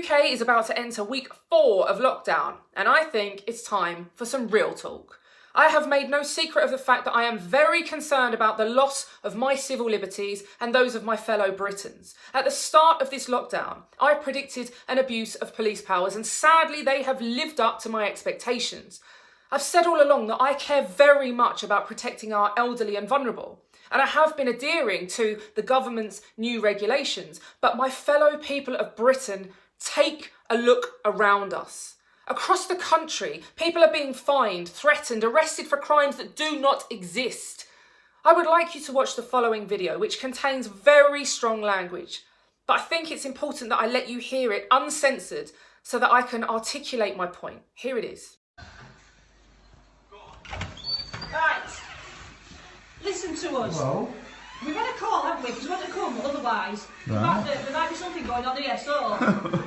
UK is about to enter week 4 of lockdown, and I think it's time for some real talk. I have made no secret of the fact that I am very concerned about the loss of my civil liberties and those of my fellow Britons. At the start of this lockdown, I predicted an abuse of police powers, and sadly they have lived up to my expectations. I've said all along that I care very much about protecting our elderly and vulnerable, and I have been adhering to the government's new regulations, but my fellow people of Britain, take a look around us. Across the country, people are being fined, threatened, arrested for crimes that do not exist. I would like you to watch the following video, which contains very strong language, but I think it's important that I let you hear it uncensored so that I can articulate my point. Here it is. Right, listen to us. Well, We've had a call, haven't we? Because we want to come, otherwise there might be something going on here, so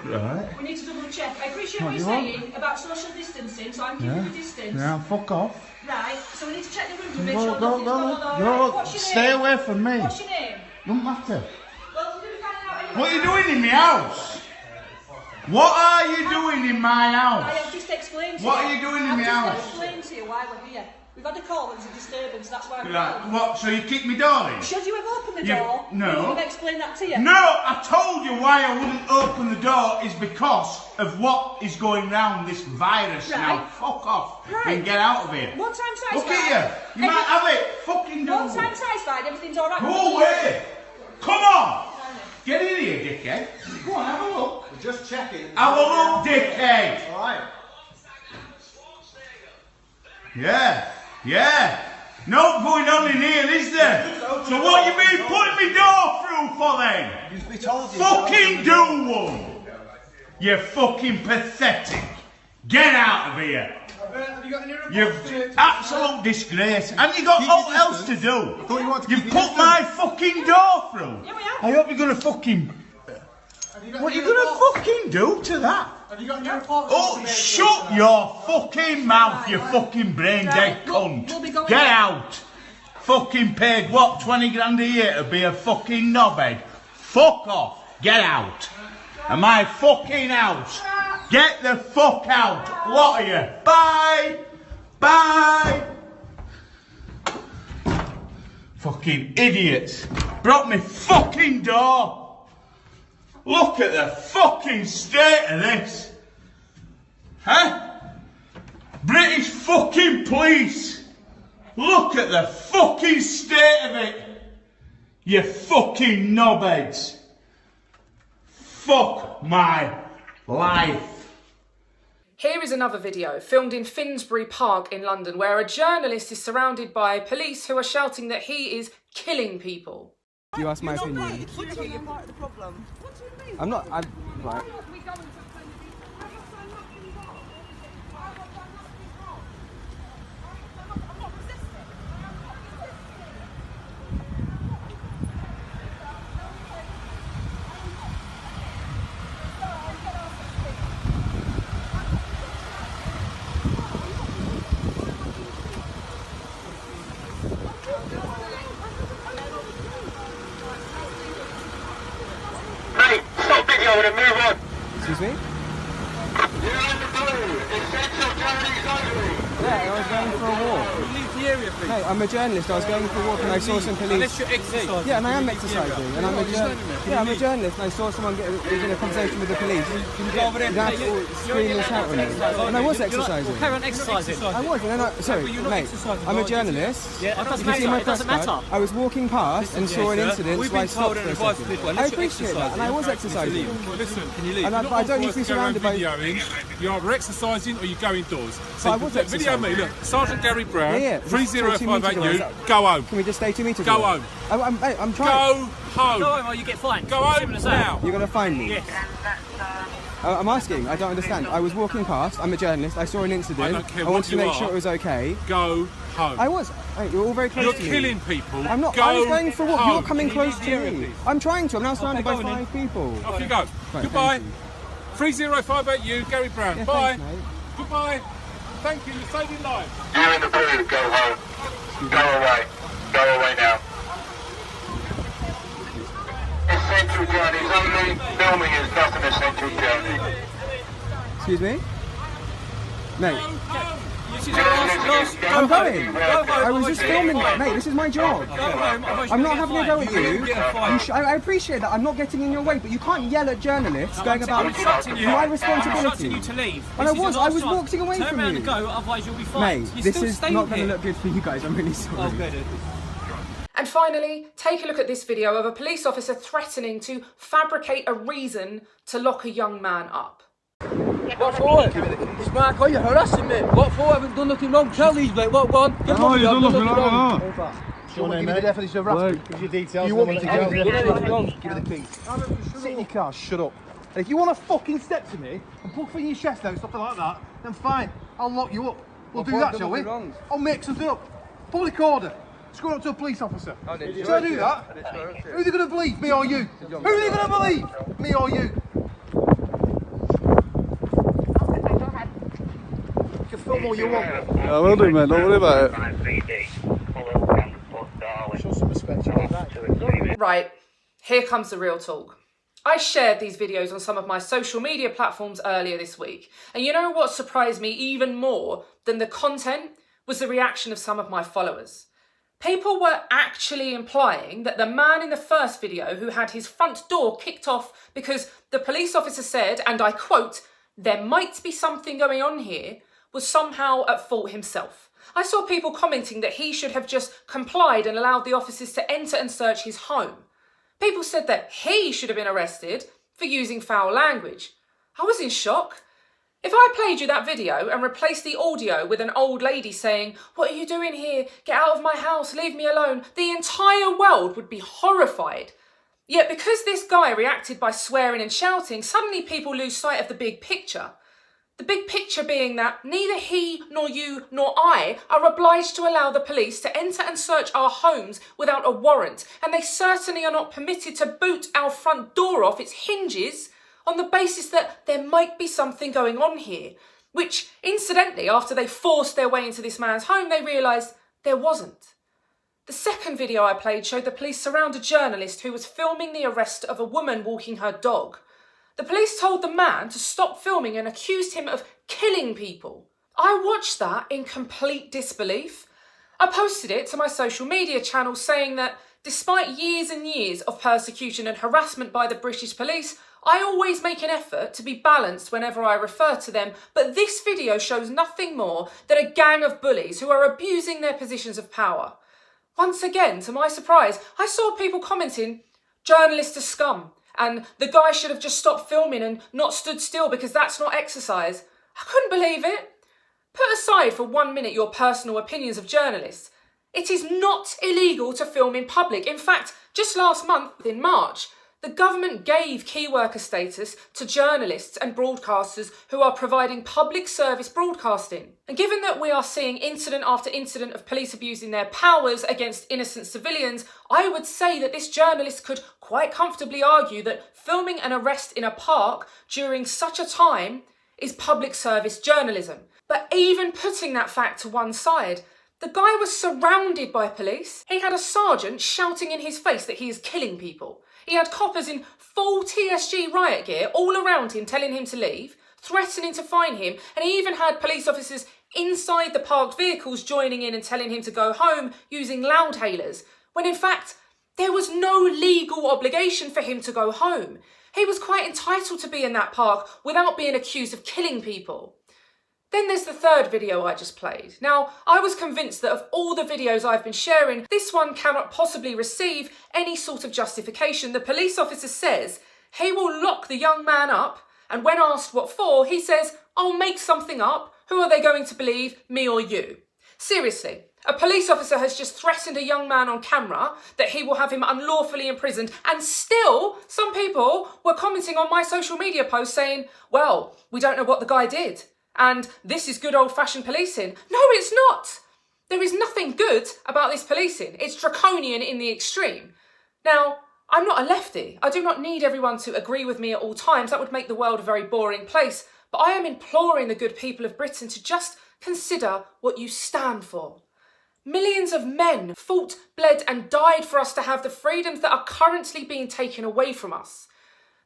right. we need to double check. I appreciate what you're saying about social distancing, so I'm keeping the distance. Yeah, fuck off. Right, so we need to check the room to make Go, sure go, nothing's going on. go. All Go, right. What's your stay name? away from me. What's your name? Don't matter. Well, we're going to find out anyway. What are you doing in my house? What are you doing in my I house? have just explained to you. What are you doing in my I've house? just explained to you why we're here. We've had a call, there's a disturbance, that's why we're Right, here. what, so you kicked me door in? Should you have opened the You- door? no. We've explained that to you. No, I told you why I wouldn't open the door is because of what is going round this virus now. Right. Fuck off Right. and get out of here. One time satisfied. Look at you. You might have it. Fucking do One it. time satisfied, everything's alright. Go away. Come on. Get in here, dickhead. Go on, have a look. We're just checking. Have a look, dickhead. Alright. Yeah. No going on in here, is there? So what you been putting me door through for then? We told you. Fucking do one. You're fucking pathetic. Get out of here. Have you got any reports? You've absolute disgrace. And you got Keep your all else to distance. do. I thought you wanted to You've keep your put my fucking door through. Yeah, we have. I hope you're gonna fucking. Have you got What are any you gonna reports? fucking do to that? Have you got any reports? Oh, shut your fucking mouth, you fucking brain dead Right, we'll be cunt. going Get now. out. Fucking paid what, 20 grand a year to be a fucking knobhead? Fuck off. Get out. Of my fucking house. Get the fuck out. Lot of you. Bye. Bye. Fucking idiots. Broke me fucking door. Look at the fucking state of this. Huh? British fucking police. Look at the fucking state of it. You fucking knobheads. Fuck my life. Here is another video filmed in Finsbury Park in London, where a journalist is surrounded by police who are shouting that he is killing people. You ask my opinion. You're part of the problem. I'm not. Right. Mate, stop videoing and move on. Excuse me? You're on the blue. Essential journeys only. Yeah, I was going for a walk. Leave the area, please. Hey, I'm a journalist. I was going for a walk and I saw some police. Unless you're exercising. Yeah, and I am Leave the area. exercising. And I'm a yeah, I'm a journalist. And I saw someone get in a conversation with the police. Can you go over there? You have to scream and shout at me. And I was exercising. Carry on exercising. I was, and then sorry, but you're not mate. exercising, I'm a are you? journalist. Yeah, it doesn't You can see matter, my it press doesn't matter. card. I was walking past and saw an incident, We've so I been told stopped and for a advised to second. people, I unless you're appreciate that, and I was exercising. Listen, can you leave? And I don't need to be surrounded by. You're either exercising or you go indoors. But I was look, video me, look, Sergeant Gary Brown, Yeah, yeah. 3058 you, go home. Can we just stay 2 meters Go away? home. I'm trying. Go home. Go home or you get fined. Go home now. You're gonna find me. Yes. I'm asking. I don't understand. I was walking past. I'm a journalist. I saw an incident. I don't care I wanted what to you make are. sure it was okay. Go home. I was. Hey, you're all very close You're to me. killing people. I'm not. Go I was going for a walk. home. You're coming close Can you leave to the me. area, please? I'm trying to. I'm now surrounded by go on then. 5 people. Off you go. Right, Goodbye. thank you. 3058 you, Gary Brown. Yeah, Bye. thanks, mate. Goodbye. Thank you, you're saving lives. You're in the blue. Go home. Go away. Go away now. Essential essential journeys only. Filming is not an essential journey. Excuse me? Mate, This is your last. I'm Go going. home. Go home. I was just filming, mate, this is my job. Go home. Otherwise I'm you'll not get having a go fined. at you. will get a fine. I appreciate that. I'm not getting in your way, but you can't yell at journalists going about I'm instructing you. my I'm responsibility. instructing you to leave. And This is your I last was chance. walking away Turn from around you. and go, otherwise you'll be fined. Mate, You're this still is staying not going here. to look good for you guys. I'm really sorry. Oh, good. And finally, take a look at this video of a police officer threatening to fabricate a reason to lock a young man up. What for? It's Mark, you're harassing me. What for? I haven't done nothing wrong. Tell these, mate. What, go on. Give No, me you've done nothing wrong. wrong. You want to give me the definition of harassment? Give your details. You want me to I haven't done anything wrong. Give me the keys. Sit in your car, shut up. And if you want to fucking step to me and put thing in your chest out and stuff like that, then fine, I'll lock you up. We'll do that, shall we? I'll make something up. Public order. Score up to a police officer. Should I do that? Who are they going to believe, me or you? Who are they going to believe, me or you? You can film all you want. I will do, mate. Don't worry about it. Show some respect, you want. Right, here comes the real talk. I shared these videos on some of my social media platforms earlier this week. And you know what surprised me even more than the content was the reaction of some of my followers. People were actually implying that the man in the first video who had his front door kicked off because the police officer said, and I quote, "There might be something going on here," was somehow at fault himself. I saw people commenting that he should have just complied and allowed the officers to enter and search his home. People said that he should have been arrested for using foul language. I was in shock. If I played you that video and replaced the audio with an old lady saying, "What are you doing here? Get out of my house, leave me alone," the entire world would be horrified. Yet because this guy reacted by swearing and shouting, suddenly people lose sight of the big picture. The big picture being that neither he nor you nor I are obliged to allow the police to enter and search our homes without a warrant, and they certainly are not permitted to boot our front door off its hinges on the basis that there might be something going on here, which, incidentally, after they forced their way into this man's home, they realised there wasn't. The second video I played showed the police surround a journalist who was filming the arrest of a woman walking her dog. The police told the man to stop filming and accused him of killing people. I watched that in complete disbelief. I posted it to my social media channel saying that despite years and years of persecution and harassment by the British police, I always make an effort to be balanced whenever I refer to them, but this video shows nothing more than a gang of bullies who are abusing their positions of power. Once again, to my surprise, I saw people commenting, "Journalists are scum," and "the guy should have just stopped filming and not stood still because that's not exercise." I couldn't believe it. Put aside for 1 minute your personal opinions of journalists. It is not illegal to film in public. In fact, just last month, in March, the government gave key worker status to journalists and broadcasters who are providing public service broadcasting. And given that we are seeing incident after incident of police abusing their powers against innocent civilians, I would say that this journalist could quite comfortably argue that filming an arrest in a park during such a time is public service journalism. But even putting that fact to one side, the guy was surrounded by police. He had a sergeant shouting in his face that he is killing people. He had coppers in full TSG riot gear all around him telling him to leave, threatening to fine him, and he even had police officers inside the parked vehicles joining in and telling him to go home using loudhailers, when in fact there was no legal obligation for him to go home. He was quite entitled to be in that park without being accused of killing people. Then there's the third video I just played. Now, I was convinced that of all the videos I've been sharing, this one cannot possibly receive any sort of justification. The police officer says he will lock the young man up, and when asked what for, he says, "I'll make something up. Who are they going to believe, me or you?" Seriously, a police officer has just threatened a young man on camera that he will have him unlawfully imprisoned, and still some people were commenting on my social media post saying, "Well, we don't know what the guy did. And this is good old-fashioned policing." No, it's not. There is nothing good about this policing. It's draconian in the extreme. Now, I'm not a lefty. I do not need everyone to agree with me at all times. That would make the world a very boring place. But I am imploring the good people of Britain to just consider what you stand for. Millions of men fought, bled and died for us to have the freedoms that are currently being taken away from us.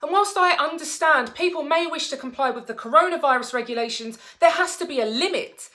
And whilst I understand people may wish to comply with the coronavirus regulations, there has to be a limit.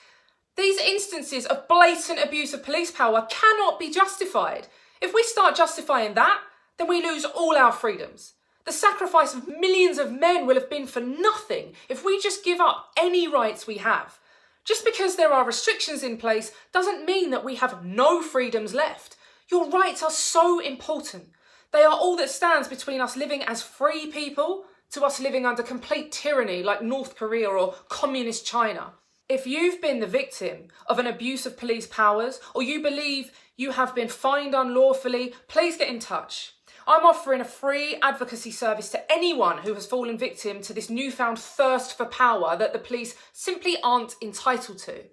These instances of blatant abuse of police power cannot be justified. If we start justifying that, then we lose all our freedoms. The sacrifice of millions of men will have been for nothing if we just give up any rights we have. Just because there are restrictions in place doesn't mean that we have no freedoms left. Your rights are so important. They are all that stands between us living as free people to us living under complete tyranny like North Korea or communist China. If you've been the victim of an abuse of police powers or you believe you have been fined unlawfully, please get in touch. I'm offering a free advocacy service to anyone who has fallen victim to this newfound thirst for power that the police simply aren't entitled to.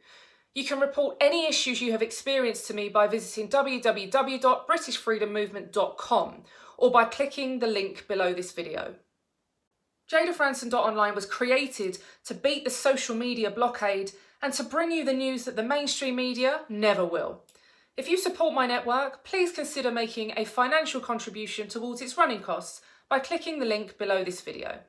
You can report any issues you have experienced to me by visiting www.britishfreedommovement.com or by clicking the link below this video. JadaFranson.online was created to beat the social media blockade and to bring you the news that the mainstream media never will. If you support my network, please consider making a financial contribution towards its running costs by clicking the link below this video.